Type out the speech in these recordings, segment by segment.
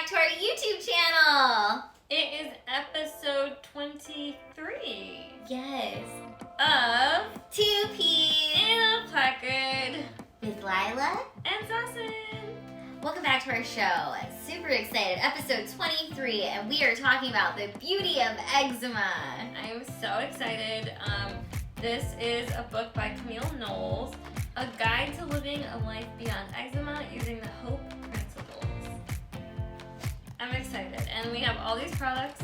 to our YouTube channel. It is episode 23. Yes. Of Two Peas in a Placard with Lila and Sawsan. Welcome back to our show. Super excited. Episode 23, and we are talking about the beauty of eczema. I'm so excited. This is a book by Camille Knowles, a guide to living a life beyond eczema using the HOPE principles. I'm excited, and we have all these products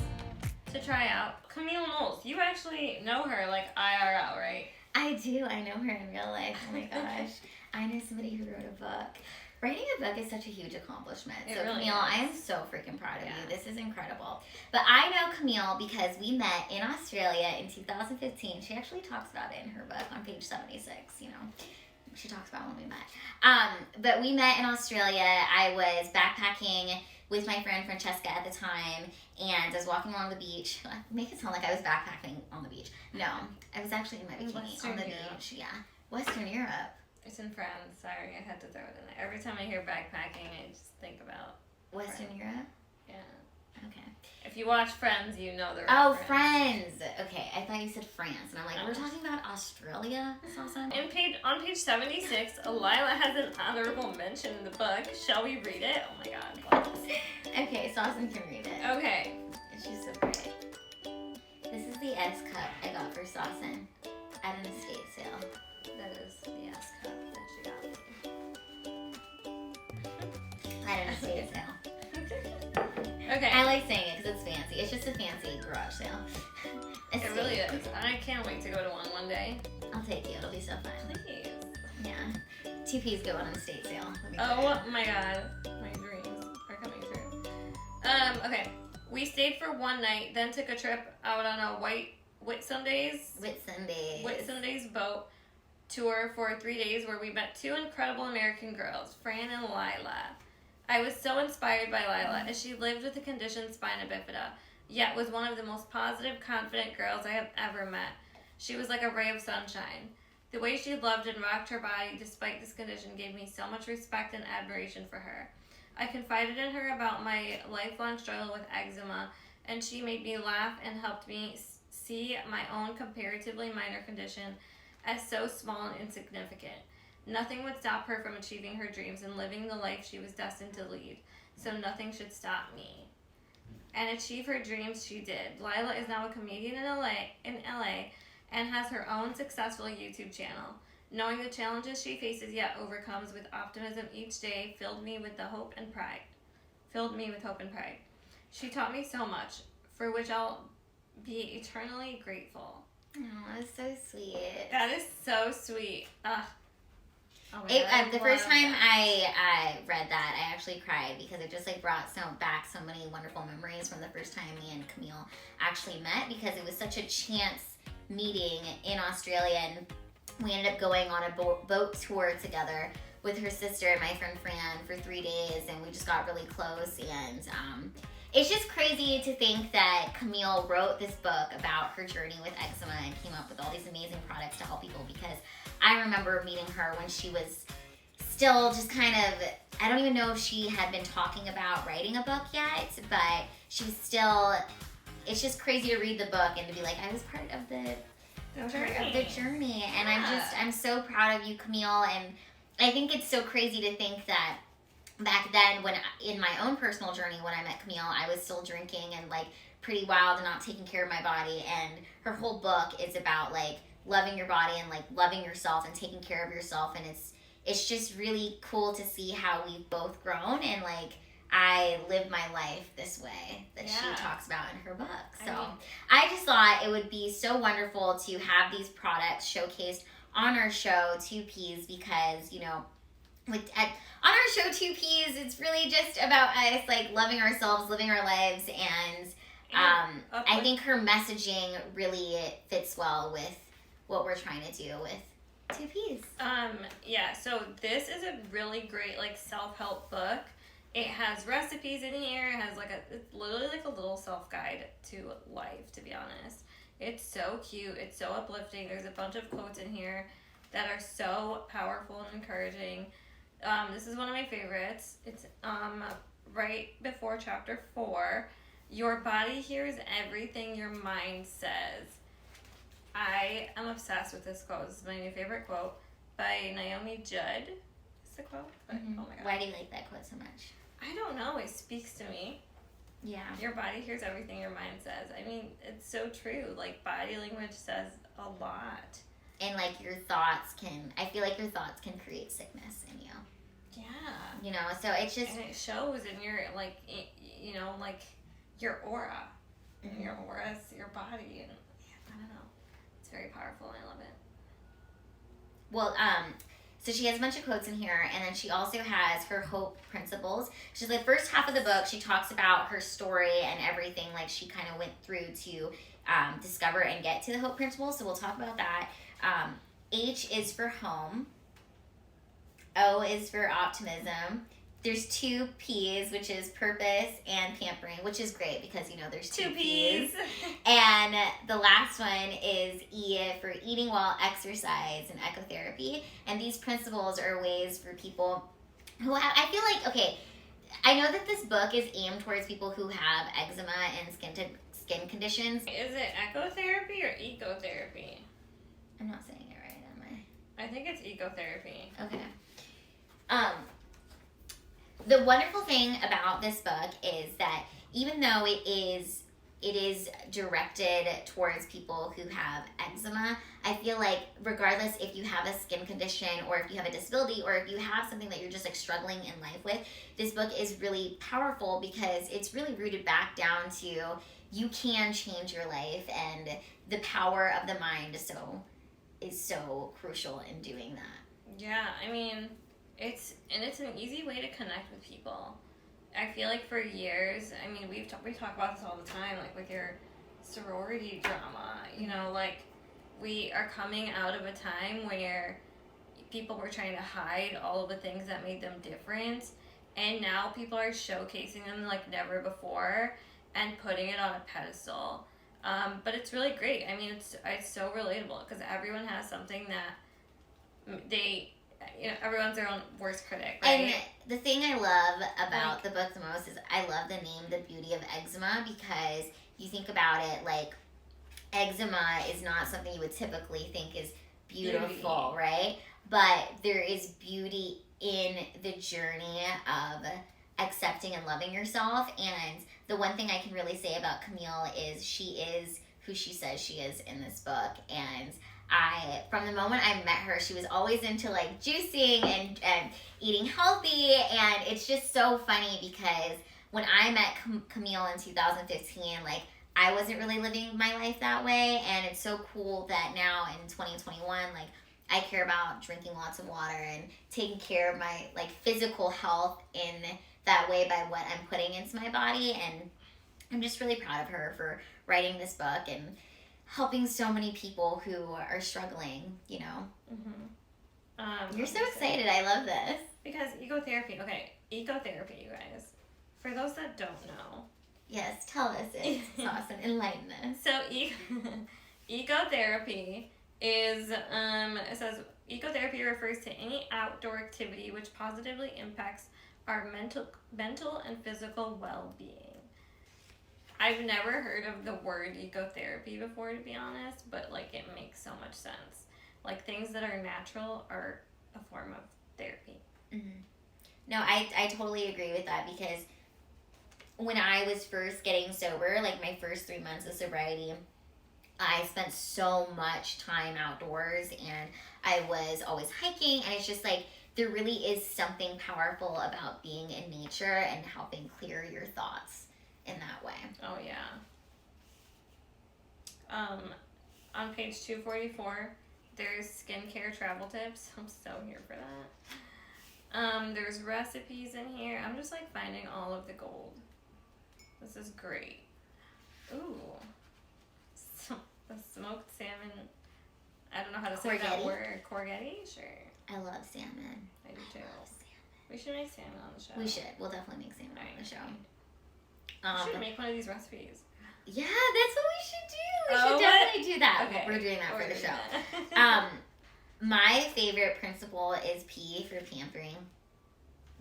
to try out. Camille Knowles, you actually know her like IRL, right? I do. I know her in real life. Oh my gosh. I know somebody who wrote a book. Writing a book is such a huge accomplishment. It So really Camille, is. I am so freaking proud of you. This is incredible. But I know Camille because we met in Australia in 2015. She actually talks about it in her book on page 76, you know. She talks about when we met. But we met in Australia. I was backpacking with my friend Francesca at the time, and I was walking along the beach. Make it sound like I was backpacking on the beach. No, I was actually in my bikini on the beach. Yeah, Western Europe. It's in France. Sorry, I had to throw it in there. Every time I hear backpacking, I just think about Western Europe? Yeah. Okay. If you watch Friends, you know the Oh, reference. Friends. Okay, I thought you said France, and I'm like, we're talking about Australia, Sawsan? On page 76, Lila has an honorable mention in the book. Shall we read it? Oh my god. Okay, Sawsan can read it. Okay. She's so pretty. This is the S cup I got for Sawsan at an estate sale. That is the S cup that she got me. At an estate sale. Okay. I like saying it because it's fancy. It's just a fancy garage sale. It really is. I can't wait to go to one day. I'll take you. It'll be so fun. Please. Yeah. Two Peas go on an estate sale. Let me tell Oh my god. My dreams are coming true. Okay. We stayed for one night, then took a trip out on a Whitsundays boat tour for 3 days where we met two incredible American girls, Fran and Lila. I was so inspired by Lila as she lived with the condition spina bifida, yet was one of the most positive, confident girls I have ever met. She was like a ray of sunshine. The way she loved and rocked her body despite this condition gave me so much respect and admiration for her. I confided in her about my lifelong struggle with eczema, and she made me laugh and helped me see my own comparatively minor condition as so small and insignificant. Nothing would stop her from achieving her dreams and living the life she was destined to lead, so nothing should stop me. And achieve her dreams she did. Lila is now a comedian in LA and has her own successful YouTube channel. Knowing the challenges she faces yet overcomes with optimism each day filled me with hope and pride. She taught me so much, for which I'll be eternally grateful. Oh, that's so sweet. That is so sweet. Ugh. Oh my God, The first time I read that, I actually cried because it just like brought back so many wonderful memories from the first time me and Camille actually met, because it was such a chance meeting in Australia, and we ended up going on a boat tour together with her sister and my friend Fran for 3 days, and we just got really close. And it's just crazy to think that Camille wrote this book about her journey with eczema and came up with all these amazing products to help people, because I remember meeting her when she was still just kind of, I don't even know if she had been talking about writing a book yet, but she was still, it's just crazy to read the book and to be like, I was part of the journey. And I'm so proud of you, Camille. And I think it's so crazy to think that back then, when in my own personal journey, when I met Camille, I was still drinking and like pretty wild and not taking care of my body. And her whole book is about like loving your body and like loving yourself and taking care of yourself. And it's just really cool to see how we've both grown, and like I live my life this way that she talks about in her book. So I just thought it would be so wonderful to have these products showcased on our show, Two Peas, because, you know, on our show, Two Peas, it's really just about us like loving ourselves, living our lives, and I think her messaging really fits well with what we're trying to do with Two Peas. So this is a really great like self-help book. It has recipes in here. It has it's literally like a little self-guide to life, to be honest. It's so cute. It's so uplifting. There's a bunch of quotes in here that are so powerful and encouraging. This is one of my favorites. It's right before chapter 4. Your body hears everything your mind says. I am obsessed with this quote. This is my new favorite quote by Naomi Judd. Is the quote? But, Mm-hmm. Oh my god. Why do you like that quote so much? I don't know. It speaks to me. Yeah. Your body hears everything your mind says. I mean, it's so true. Like, body language says a lot. And like I feel like your thoughts can create sickness in you. Yeah. You know, so it's just. And it shows in your, like, you know, like, your aura. Mm-hmm. Your aura is your body. And I don't know. It's very powerful. I love it. Well, so she has a bunch of quotes in here, and then she also has her hope principles. She's the first half of the book, she talks about her story and everything, like she kind of went through to discover and get to the hope principles, so we'll talk about that. H is for home. O is for optimism. There's 2 P's, which is purpose and pampering, which is great because, you know, there's 2 P's. And the last one is E for eating well, exercise, and ecotherapy. And these principles are ways for people who have, I feel like, okay, I know that this book is aimed towards people who have eczema and skin conditions. Is it ecotherapy or ecotherapy? I'm not saying it right, am I think it's ecotherapy. I? Okay. The wonderful thing about this book is that even though it is directed towards people who have eczema, I feel like regardless if you have a skin condition or if you have a disability or if you have something that you're just like struggling in life with, this book is really powerful because it's really rooted back down to you can change your life, and the power of the mind is so crucial in doing that. Yeah, I mean, it's an easy way to connect with people. I feel like for years, I mean, we talk about this all the time, like with your sorority drama, you know, like we are coming out of a time where people were trying to hide all of the things that made them different, and now people are showcasing them like never before and putting it on a pedestal. But it's really great. I mean, it's so relatable because everyone has something that you know, everyone's their own worst critic, right? And the thing I love about the book the most is I love the name The Beauty of Eczema, because you think about it, like, eczema is not something you would typically think is beautiful, right? But there is beauty in the journey of accepting and loving yourself. And the one thing I can really say about Camille is she is who she says she is in this book. And from the moment I met her, she was always into like juicing and eating healthy, and it's just so funny because when I met Camille in 2015, like I wasn't really living my life that way, and it's so cool that now in 2021, like I care about drinking lots of water and taking care of my like physical health in that way by what I'm putting into my body, and I'm just really proud of her for writing this book and helping so many people who are struggling, you know. Mm-hmm. You're so excited. I love this. Because ecotherapy, ecotherapy, you guys. For those that don't know. Yes, tell us it, Sawsan. Enlighten us. So, ecotherapy is, it says, ecotherapy refers to any outdoor activity which positively impacts our mental and physical well-being. I've never heard of the word ecotherapy before, to be honest, but like it makes so much sense. Like things that are natural are a form of therapy. Mm-hmm. No, I totally agree with that, because when I was first getting sober, like my first 3 months of sobriety, I spent so much time outdoors and I was always hiking, and it's just like there really is something powerful about being in nature and helping clear your thoughts in that way. Oh, yeah. On page 244, there's skincare travel tips. I'm so here for that. There's recipes in here. I'm just like finding all of the gold. This is great. Ooh. The smoked salmon. I don't know how to say that word. Corgetti? Sure. I love salmon. I do too. We should make salmon on the show. We should. We'll definitely make salmon on the show. We should make one of these recipes. Yeah, that's what we should do. We should definitely do that. Okay. We're doing that for the show. My favorite principle is P for pampering.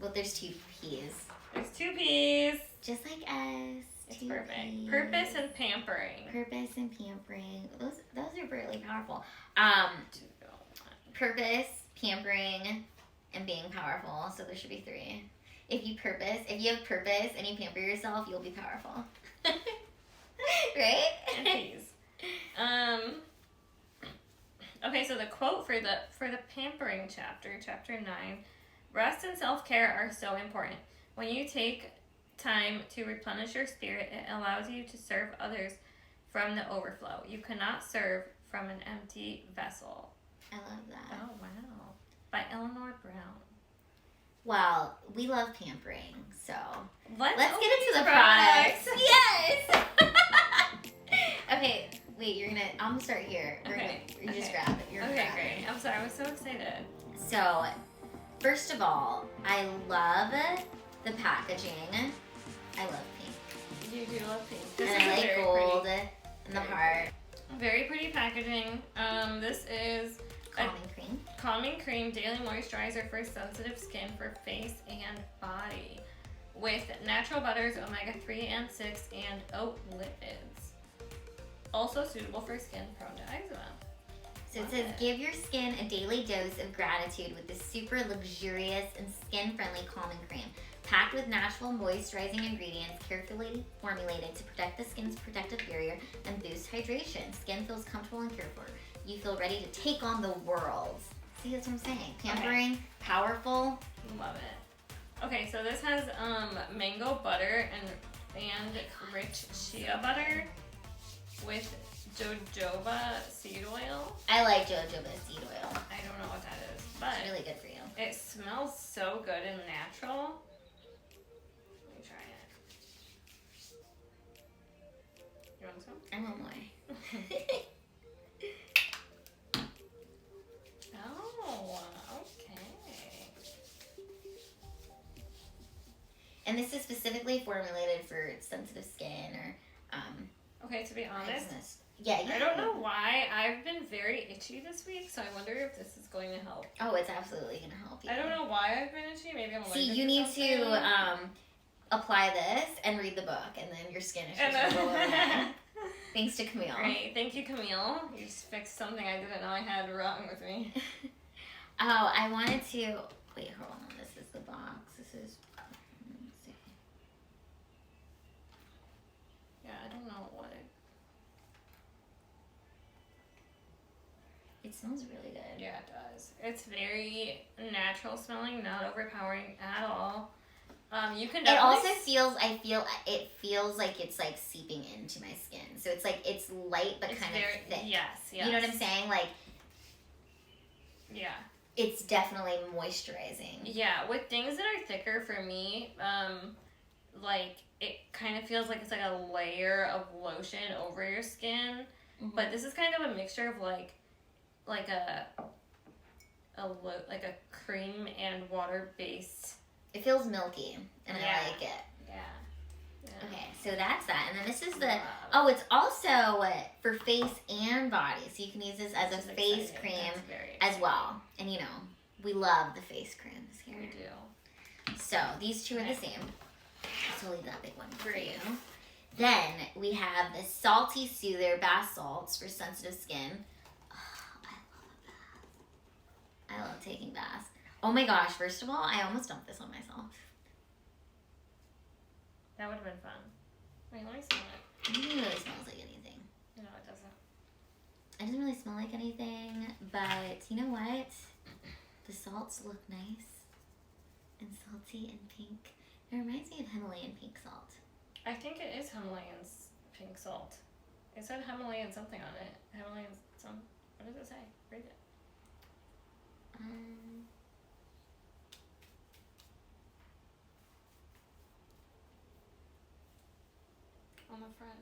Well, there's 2 P's. There's 2 P's. Just like us. It's two perfect. peas. Purpose and pampering. Purpose and pampering. Those are really powerful. 2, 1. Purpose, pampering, and being powerful. So there should be 3. If you have purpose and you pamper yourself, you'll be powerful. Right? And peas. Okay, so the quote for the pampering chapter, chapter 9, rest and self-care are so important. When you take time to replenish your spirit, it allows you to serve others from the overflow. You cannot serve from an empty vessel. I love that. Oh, wow. By Eleanor Brown. Well, we love pampering, so Let's get open into these the products. products. Yes! Okay, wait, I'm gonna start here. You just grab it. You're Okay, grabbing. great. I'm sorry, I was so excited. So, first of all, I love the packaging. I love pink. You do love pink. This And is I like very gold pretty. and the heart. Very pretty packaging. This is Calming cream. Calming Cream Daily Moisturizer for Sensitive Skin for Face and Body with natural butters, omega-3 and 6, and oat lipids. Also suitable for skin prone to eczema. So it says, give your skin a daily dose of gratitude with this super luxurious and skin-friendly calming cream. Packed with natural moisturizing ingredients carefully formulated to protect the skin's protective barrier and boost hydration. Skin feels comfortable and cared for. You feel ready to take on the world. See, that's what I'm saying. Pampering, powerful. Love it. Okay, so this has mango butter and rich shea butter with jojoba seed oil. I like jojoba seed oil. I don't know what that is, but It's really good for you. it smells so good and natural. Let me try it. You want some? I want more. Oh, okay. And this is specifically formulated for sensitive skin or Okay, to be honest, eczema. Yeah, I don't know why. I've been very itchy this week, so I wonder if this is going to help. Oh, it's absolutely gonna help you. I don't know why I've been itchy. Maybe I'm allergic. See, you to need something. to apply this and read the book, and then your skin is And just then- roll over that. Thanks to Camille. Great, thank you, Camille. You just fixed something I didn't know I had wrong with me. Oh, I wanted to wait. Hold on. This is the box. This is. Let's see. Yeah, I don't know what It smells really good. Yeah, it does. It's very natural smelling, not overpowering at all. You can It definitely also feels. It feels like it's like seeping into my skin. So it's like it's light but it's kind very, of thick. Yes. You know what I'm saying? Like Yeah. it's definitely moisturizing. Yeah, with things that are thicker for me, like it kind of feels like it's like a layer of lotion over your skin. Mm-hmm. But this is kind of a mixture of like a cream and water based. It feels milky, and Yeah. I like it. Yeah. Okay, so that's that. And then this is the, Wow. oh, it's also for face and body. So you can use this as a Which is face exciting. cream That's very as well. And you know, we love the face creams here. We do. So these two are the Okay. same. So leave that big one for Great. you. Then we have the Salty Soother bath salts for sensitive skin. Oh, I love a bath. I love taking baths. Oh my gosh, first of all, I almost dumped this on myself. That would have been fun. Wait, let me smell it. It doesn't really smell like anything. No, it doesn't. It doesn't really smell like anything, but you know what? The salts look nice and salty and pink. It reminds me of Himalayan pink salt. I think it is Himalayan pink salt. It said Himalayan something on it. Himalayan some. What does it say? Read it. On the front.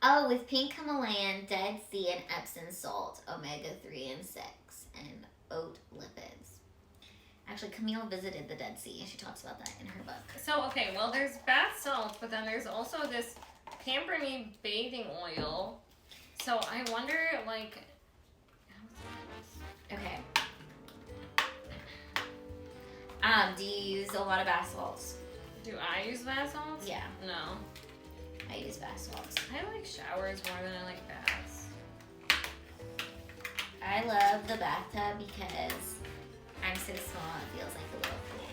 Oh, with pink Himalayan, Dead Sea, and Epsom salt, omega-3 and 6, and oat lipids. Actually, Camille visited the Dead Sea, and she talks about that in her book. So, okay, well, there's bath salt, but then there's also this Pamper Me bathing oil. So, I wonder, like... Okay. Do you use a lot of bath salts? Do I use bath salts? Yeah. No. I use bath salts. I like showers more than I like baths. I love the bathtub because I'm so small, it feels like a little pool.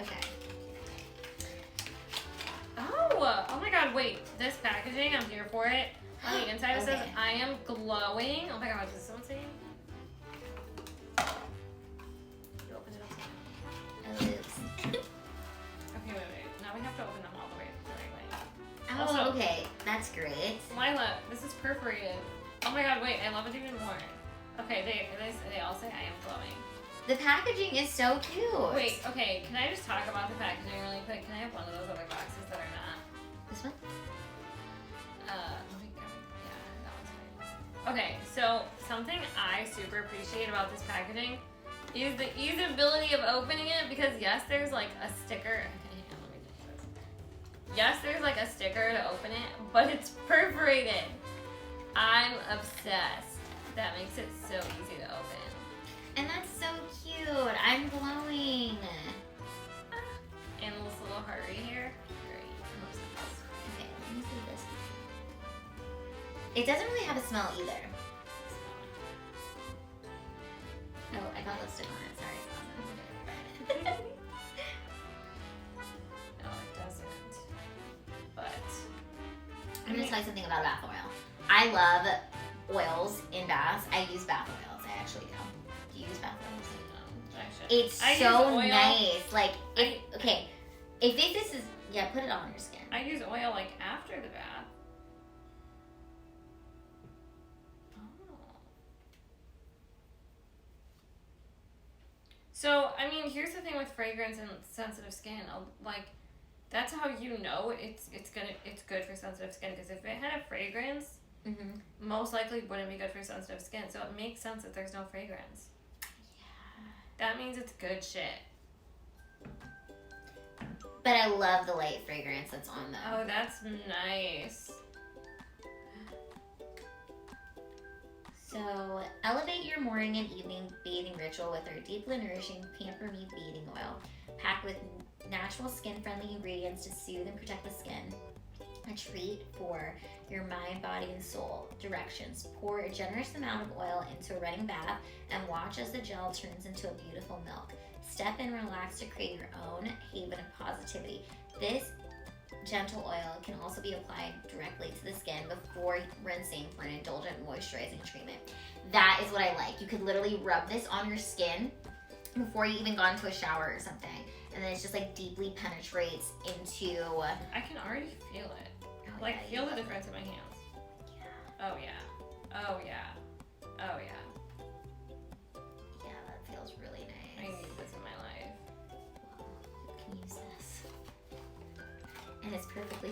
Okay. Oh my god, wait. This packaging, I'm here for it. On the inside it says, Okay. I am glowing. Oh my god, does someone say? You opened it up. Oh, oops. Okay, wait. Now we have to open them all the way the right way. Oh, Also- okay. That's great. Lila, this is perforated. Oh my god, wait, I love it even more. Okay, they all say I am glowing. The packaging is so cute. Wait, okay, can I just talk about the packaging really quick? Can I have one of those other boxes that are not? This one? Let me grab it. Yeah, that one's fine. Okay, so something I super appreciate about this packaging is the easeability of opening it because yes, there's like a sticker. Okay, let me do this. Yes, there's like a sticker to open it, but it's perforated. I'm obsessed. That makes it so easy to open. And that's so cute. I'm glowing. And this little heart right here. Great. Okay, let me see this. It doesn't really have a smell either. Oh, I got lipstick on it. Sorry. No, it doesn't. But I'm gonna tell you something about bath oil. I love oils in baths. I use bath oils. I actually do. Do you use bath oils? actually, It's I use so oil. nice. Like, if this is, yeah, put it on your skin. I use oil like after the bath. Oh. So, I mean, here's the thing with fragrance and sensitive skin. Like, that's how you know it's good for sensitive skin. Because if it had a fragrance, most likely wouldn't be good for sensitive skin. So it makes sense that there's no fragrance. Yeah. That means it's good shit. But I love the light fragrance that's on them. Oh, that's nice. So, elevate your morning and evening bathing ritual with our deeply nourishing Pamper Me bathing oil, packed with natural skin-friendly ingredients to soothe and protect the skin. A treat for your mind, body, and soul. Directions: pour a generous amount of oil into a running bath and watch as the gel turns into a beautiful milk. Step in, relax to create your own haven of positivity. This gentle oil can also be applied directly to the skin before rinsing for an indulgent moisturizing treatment. That is what I like. You could literally rub this on your skin before you even got into a shower or something. And then it's just like deeply penetrates into... I can already feel it. Oh, Like, yeah, feel the difference in my hands. Yeah. Oh, yeah. Oh, yeah. Oh, yeah. Yeah, that feels really I nice. need this in my life. Well, you can use this. And it's perfectly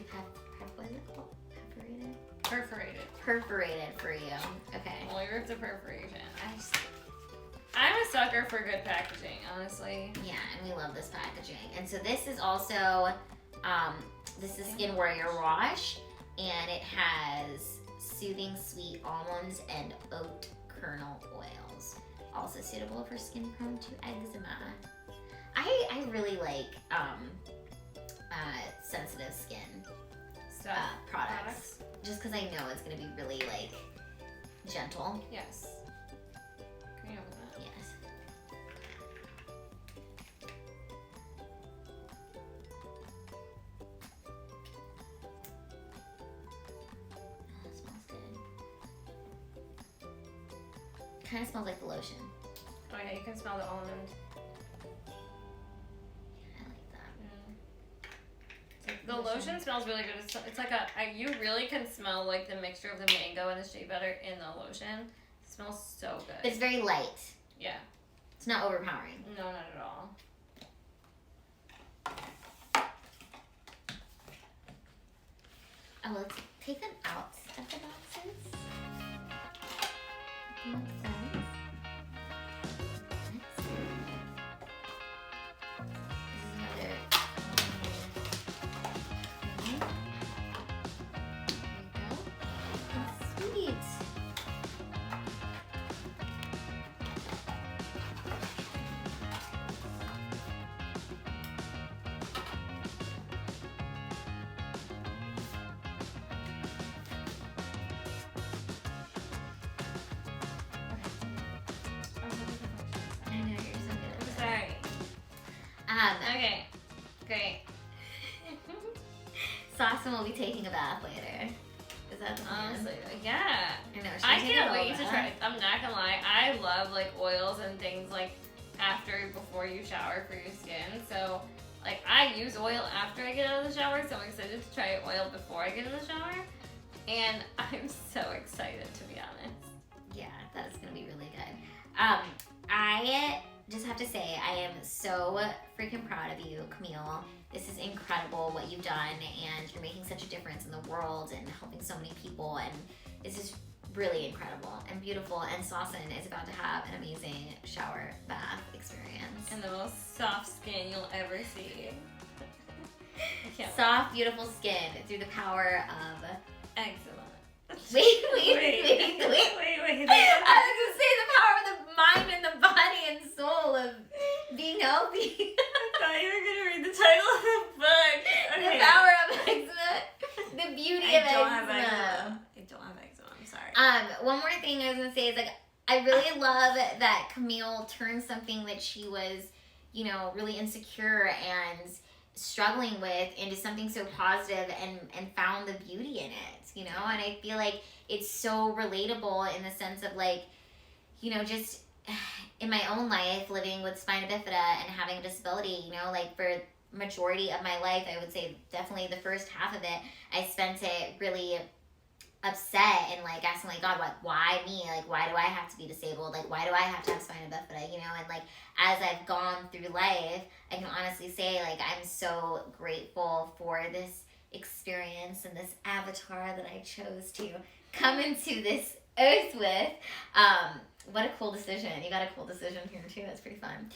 what is it called? Perforated? Perforated. Perforated for you. Okay. Layers of perforation. I'm a sucker for good packaging, honestly. Yeah, and we love this packaging. And so this is also, this is Skin Warrior Wash, and it has soothing sweet almonds and oat kernel oils. Also suitable for skin prone to eczema. I really like sensitive skin products. Just because I know it's going to be really like gentle. Yes. Can you open that? Yes. Oh, that smells good. Kind of smells like the lotion. Oh yeah, you can smell the almond. Yeah, I like that. The lotion smells really good. It's like you really can smell like the mixture of the mango and the shea butter in the lotion. It smells so good. But it's very light. Yeah. It's not overpowering. No, not at all. Oh, let's take them out of the boxes. That makes sense. Next. This is another. Okay. There we go. It's sweet. Okay, great. Sawsan will be taking a bath later. Is that the plan? Honestly, yeah. I know. I can't wait to try it. I'm not gonna lie. I love like oils and things like before you shower for your skin. So like I use oil after I get out of the shower, so I'm excited to try oil before I get in the shower. And I'm so excited, to be honest. Yeah, that's gonna be really good. I just have to say, I am so freaking proud of you, Camille. This is incredible what you've done, and you're making such a difference in the world and helping so many people, and this is really incredible and beautiful. And Sawsan is about to have an amazing shower bath experience. And the most soft skin you'll ever see. Soft, beautiful skin through the power of eczema. Wait. I was gonna say the power of the mind and the body and soul of being healthy. I thought you were gonna read the title of the book. Okay. The power of eczema. The beauty of eczema. I don't have eczema. I'm sorry. One more thing I was gonna say is like I really love that Camille turned something that she was, really insecure and struggling with into something so positive and found the beauty in it, and I feel like it's so relatable in the sense of like, just in my own life living with spina bifida and having a disability, like for majority of my life, I would say definitely the first half of it, I spent it really upset and like asking like God, why me? Like why do I have to be disabled? Like why do I have to have spina bifida? And like as I've gone through life, I can honestly say like I'm so grateful for this experience and this avatar that I chose to come into this earth with. What a cool decision. You got a cool decision here too. It's pretty fun.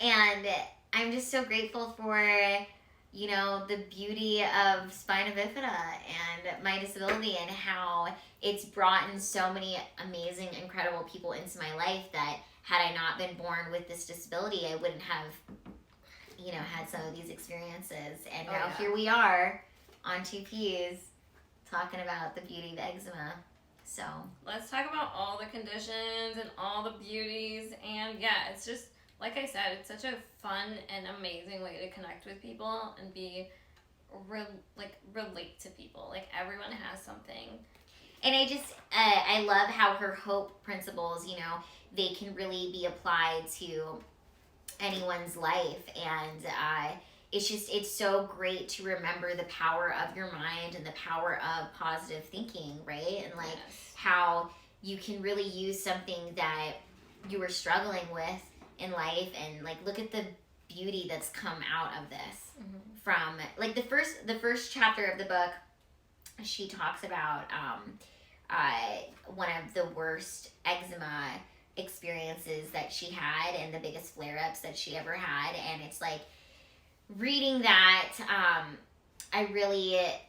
And I'm just so grateful for the beauty of spina bifida and my disability and how it's brought in so many amazing, incredible people into my life that had I not been born with this disability, I wouldn't have, had some of these experiences. And now here we are on 2Ps talking about the beauty of eczema. So let's talk about all the conditions and all the beauties. And yeah, it's just, like I said, it's such a fun and amazing way to connect with people and relate to people. Like everyone has something. And I love how her hope principles, they can really be applied to anyone's life. And it's so great to remember the power of your mind and the power of positive thinking, right? And like how you can really use something that you were struggling with in life and like look at the beauty that's come out of this. From like the first chapter of the book, she talks about one of the worst eczema experiences that she had and the biggest flare-ups that she ever had. And it's like reading that,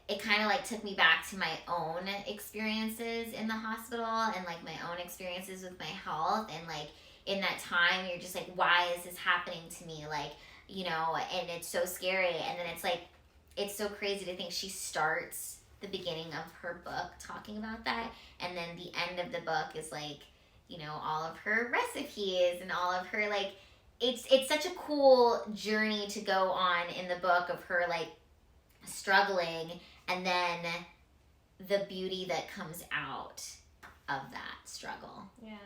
it kind of like took me back to my own experiences in the hospital and like my own experiences with my health. And like in that time, you're just like, why is this happening to me? Like, and it's so scary. And then it's like, it's so crazy to think she starts the beginning of her book talking about that. And then the end of the book is like, all of her recipes and all of her like, it's such a cool journey to go on in the book of her like struggling and then the beauty that comes out of that struggle. Yeah.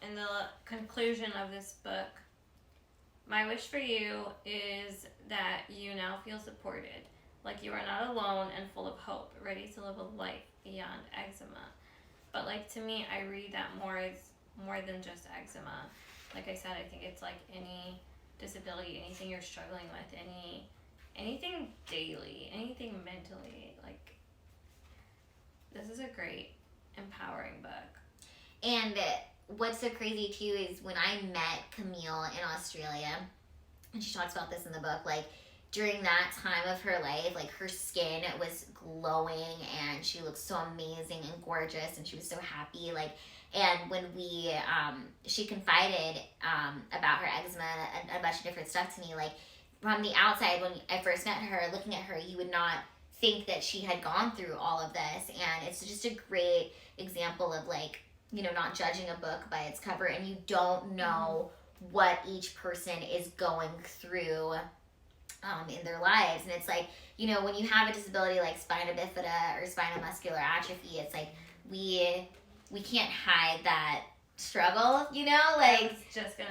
In the conclusion of this book, my wish for you is that you now feel supported, like you are not alone and full of hope, ready to live a life beyond eczema. But like to me, I read that more as more than just eczema. Like I said, I think it's like any disability, anything you're struggling with, anything daily, anything mentally. Like this is a great, empowering book. And what's so crazy too is when I met Camille in Australia, and she talks about this in the book, like during that time of her life, like her skin was glowing and she looked so amazing and gorgeous and she was so happy. Like, and when she confided about her eczema and a bunch of different stuff to me, like from the outside, when I first met her, looking at her, you would not think that she had gone through all of this. And it's just a great example of like, not judging a book by its cover, and you don't know what each person is going through in their lives. And it's like, you know, when you have a disability like spina bifida or spinal muscular atrophy, it's like we can't hide that struggle, you know, like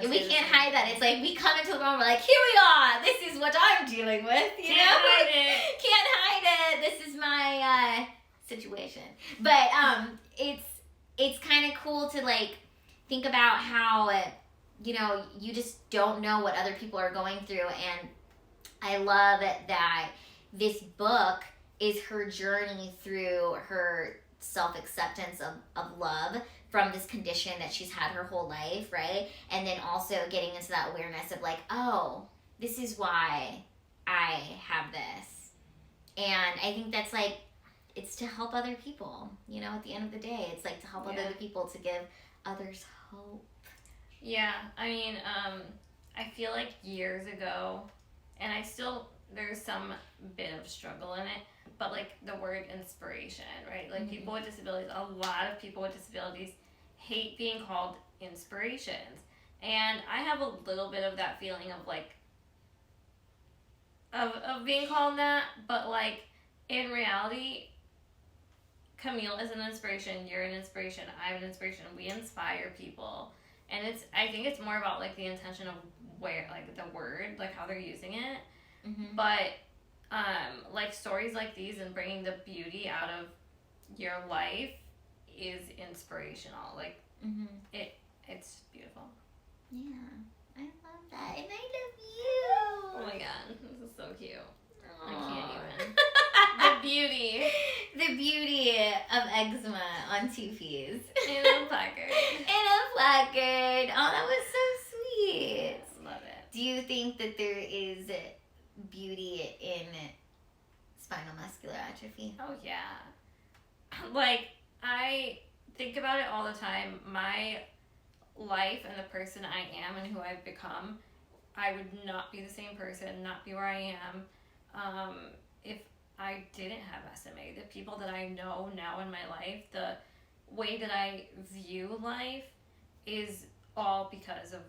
we can't hide that. It's like we come into the room, we're like, here we are, this is what I'm dealing with, you know, hide it. Can't hide it, this is my situation. But it's kind of cool to like think about how you know, you just don't know what other people are going through. And I love that this book is her journey through her self-acceptance of love from this condition that she's had her whole life, right? And then also getting into that awareness of like, oh, this is why I have this. And I think that's like, it's to help other people, you know, at the end of the day. It's like to help other people, to give others hope. Yeah, I mean, I feel like years ago, and I still, there's some bit of struggle in it, but like the word inspiration, right? Like people with disabilities, a lot of people with disabilities hate being called inspirations. And I have a little bit of that feeling of like, of being called that, but like in reality, Camille is an inspiration, you're an inspiration, I'm an inspiration, we inspire people. And I think it's more about like the intention of where, like the word, like how they're using it. Mm-hmm. But like stories like these and bringing the beauty out of your life is inspirational. Like it's beautiful. Yeah, I love that, and I love you. Oh my god, this is so cute. Aww. I can't even. The beauty. The beauty of eczema on 2 Ps. In a placard. In a placard. Oh, that was so sweet. Love it. Do you think that there is beauty in spinal muscular atrophy? Oh, yeah. Like, I think about it all the time. My life and the person I am and who I've become, I would not be the same person, not be where I am, if I didn't have SMA. The people that I know now in my life, the way that I view life is all because of,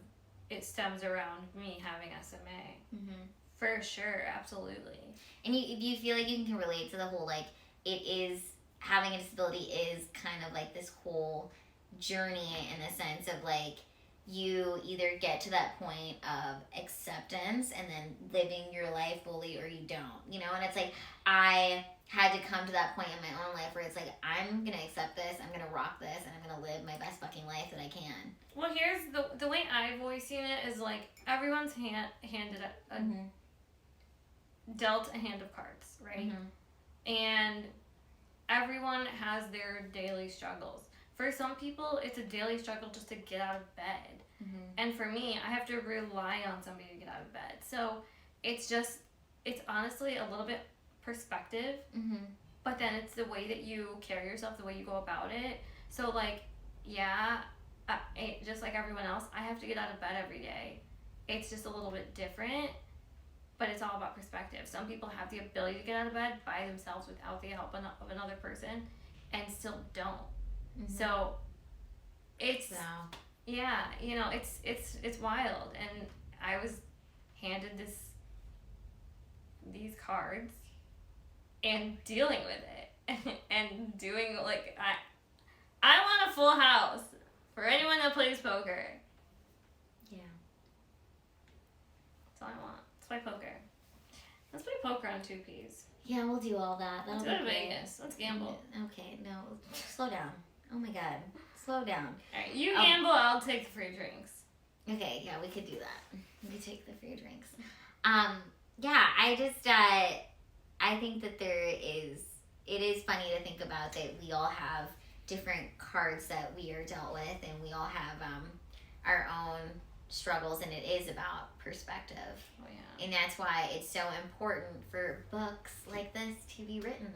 it stems around me having SMA. Mm-hmm. For sure, absolutely. And you feel like you can relate to the whole, like, it is, having a disability is kind of like this whole journey in the sense of like, you either get to that point of acceptance and then living your life fully, or you don't, you know? And it's like, I had to come to that point in my own life where it's like, I'm gonna accept this, I'm gonna rock this, and I'm gonna live my best fucking life that I can. Well, here's the way I've always seen it is like, everyone's handed dealt a hand of cards, right? Mm-hmm. And everyone has their daily struggles. For some people, it's a daily struggle just to get out of bed. Mm-hmm. And for me, I have to rely on somebody to get out of bed. So it's honestly a little bit perspective, but then it's the way that you carry yourself, the way you go about it. So like, yeah, just like everyone else, I have to get out of bed every day. It's just a little bit different, but it's all about perspective. Some people have the ability to get out of bed by themselves without the help of another person and still don't. Mm-hmm. So it's yeah, you know, it's wild. And I was handed these cards and dealing with it and doing like I want a full house for anyone that plays poker. Yeah, that's all I want. Let's play poker. Let's play poker on 2 Ps. Yeah, we'll do all that. Let's go to Vegas. Let's gamble. Okay, no, slow down. Oh my god, slow down. Alright, you gamble, I'll take the free drinks. Okay, yeah, we could do that. We could take the free drinks. Yeah, I just, I think that it is funny to think about that we all have different cards that we are dealt with, and we all have our own struggles, and it is about perspective. Oh, yeah. And that's why it's so important for books like this to be written,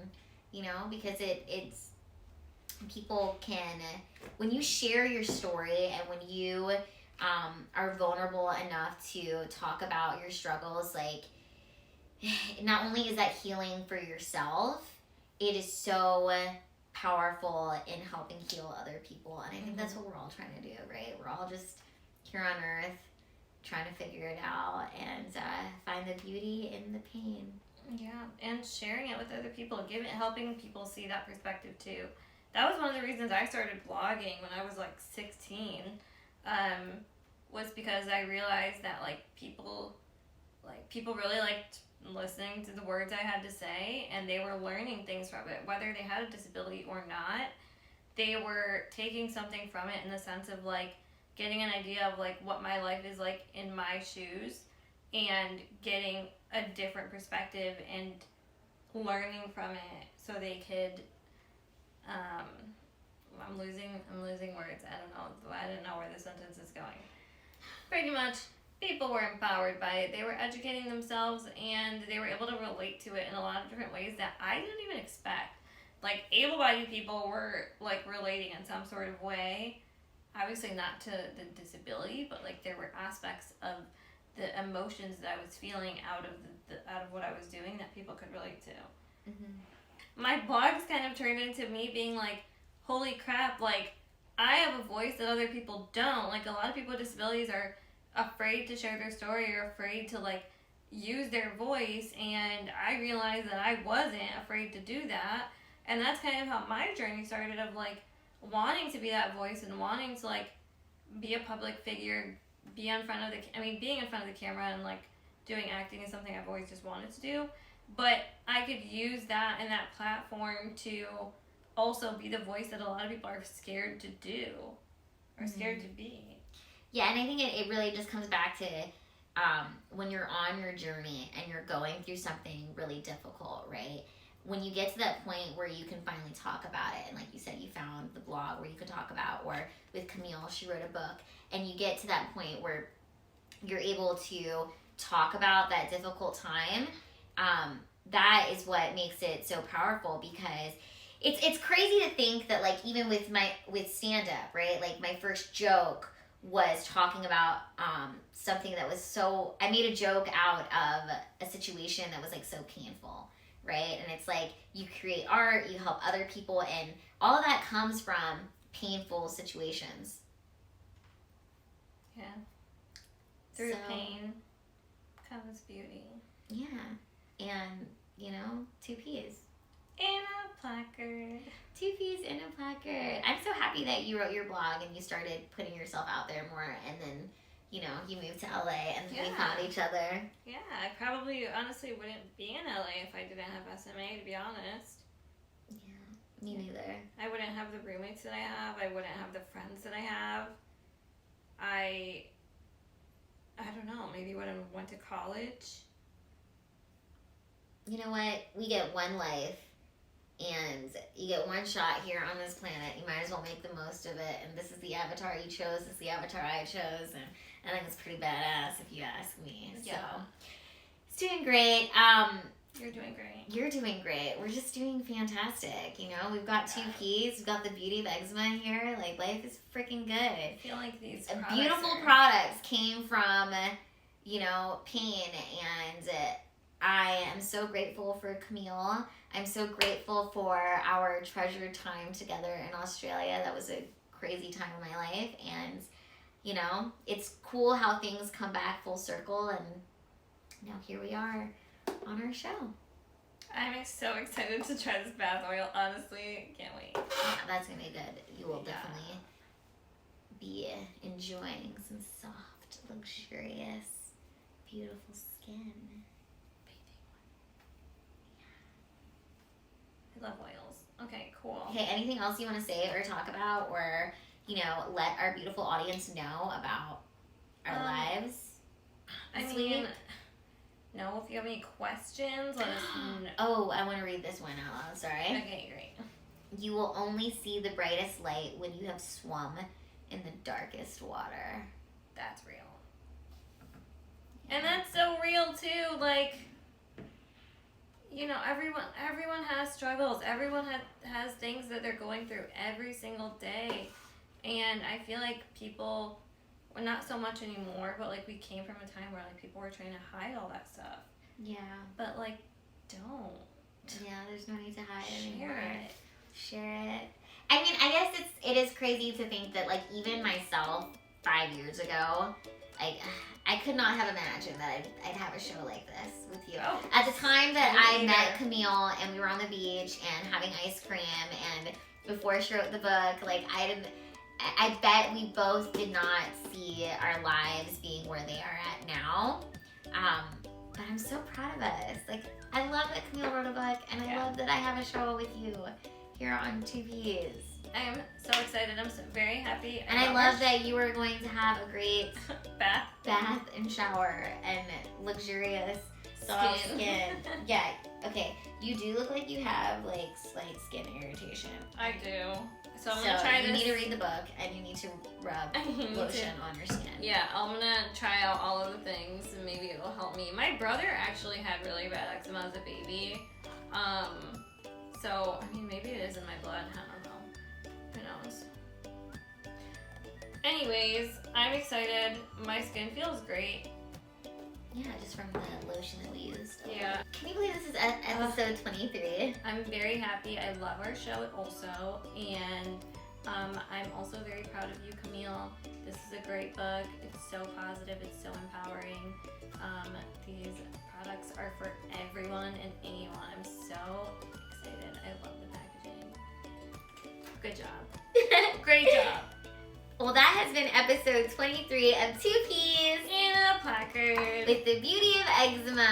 you know, because it's people can, when you share your story and when you are vulnerable enough to talk about your struggles, like, not only is that healing for yourself, it is so powerful in helping heal other people. And I think that's what we're all trying to do, right? We're all just here on earth trying to figure it out and find the beauty in the pain. Yeah, and sharing it with other people, helping people see that perspective too. That was one of the reasons I started blogging when I was like 16. Was because I realized that people really liked listening to the words I had to say, and they were learning things from it, whether they had a disability or not. They were taking something from it in the sense of getting an idea of what my life is like in my shoes, and getting a different perspective and learning from it so they could I'm losing words. I don't know where the sentence is going. Pretty much people were empowered by it. They were educating themselves, and they were able to relate to it in a lot of different ways that I didn't even expect. Able-bodied people were relating in some sort of way, obviously not to the disability, but there were aspects of the emotions that I was feeling out of what I was doing that people could relate to. Mm-hmm. My blogs kind of turned into me being holy crap, I have a voice that other people don't. A lot of people with disabilities are afraid to share their story, or afraid to use their voice, and I realized that I wasn't afraid to do that. And that's kind of how my journey started, of wanting to be that voice and wanting to be a public figure, being in front of the camera and doing acting is something I've always just wanted to do. But I could use that and that platform to also be the voice that a lot of people are scared to do, or scared to be. Yeah, and I think it really just comes back to when you're on your journey and you're going through something really difficult, right? When you get to that point where you can finally talk about it, and like you said, you found the blog where you could talk about, or with Camille, she wrote a book, and you get to that point where you're able to talk about that difficult time, that is what makes it so powerful, because it's crazy to think that even with stand-up, right? My first joke was talking about something that was I made a joke out of a situation that was so painful, right? And it's you create art, you help other people, and all of that comes from painful situations. Yeah. Through pain comes beauty. Yeah. And, 2 P's. In a placard. 2 P's in a placard. I'm so happy that you wrote your blog and you started putting yourself out there more, and then, you moved to LA and we found each other. Yeah, I probably honestly wouldn't be in LA if I didn't have SMA, to be honest. Yeah, me neither. I wouldn't have the roommates that I have. I wouldn't have the friends that I have. I don't know, maybe when I went to college. You know what? We get one life, and you get one shot here on this planet. You might as well make the most of it. And this is the avatar you chose. This is the avatar I chose. And I think it's pretty badass, if you ask me. Yeah. So, it's doing great. You're doing great. You're doing great. We're just doing fantastic. We've got 2 P's. We've got the Beauty of Eczema here. Life is freaking good. I feel these beautiful products came from, pain, and I am so grateful for Camille. I'm so grateful for our treasured time together in Australia. That was a crazy time of my life, and it's cool how things come back full circle, and now here we are on our show. I'm so excited to try this bath oil, honestly. Can't wait. Yeah, that's gonna be good. You will definitely be enjoying some soft, luxurious, beautiful skin. I love oils. Okay, cool. Okay, anything else you want to say or talk about, or, let our beautiful audience know about our lives? No, if you have any questions, let us know. Oh, I want to read this one out loud, sorry. Okay, great. You will only see the brightest light when you have swum in the darkest water. That's real. Yeah. And that's so real, too, everyone has struggles. Everyone has things that they're going through every single day. And I feel people, well, not so much anymore, but we came from a time where people were trying to hide all that stuff. Yeah. But don't. Yeah, there's no need to hide anymore. Share it. I mean, I guess it is crazy to think that even myself 5 years ago, I could not have imagined that I'd have a show like this with you. Oh, At the time that I neither. met Camille and we were on the beach and having ice cream and before she wrote the book, like I bet we both did not see our lives being where they are at now. But I'm so proud of us. Like, I love that Camille wrote a book and I love that I have a show with you here on 2Ps. I am so excited. I'm so very happy. And I love that you are going to have a great bath and shower and luxurious soft skin. Yeah, okay. You do look like you have like slight skin irritation. I do. So I'm gonna try this. You need to read the book and you need to rub lotion on your skin. Yeah, I'm gonna try out all of the things and maybe it'll help me. My brother actually had really bad eczema as a baby. So I mean maybe it is in my blood. I don't know. Who knows? Anyways, I'm excited. My skin feels great. Yeah, just from the lotion that we used. Yeah. Can you believe this is episode 23? I'm very happy. I love our show also. And I'm also very proud of you, Camille. This is a great book. It's so positive. It's so empowering. These products are for everyone and anyone. I'm so excited. I love the packaging. Good job. Great job. Well, that has been episode 23 of 2Ps And a placard. with the Beauty of Eczema.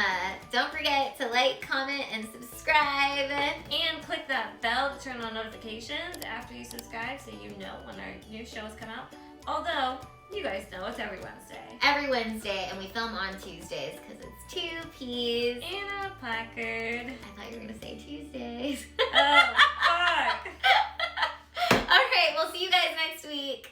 Don't forget to like, comment, and subscribe. And click that bell to turn on notifications after you subscribe so you know when our new shows come out. Although, you guys know it's every Wednesday. Every Wednesday, and we film on Tuesdays because it's 2Ps. And a placard. I thought you were going to say Tuesdays. Oh, fuck. All right, we'll see you guys next week.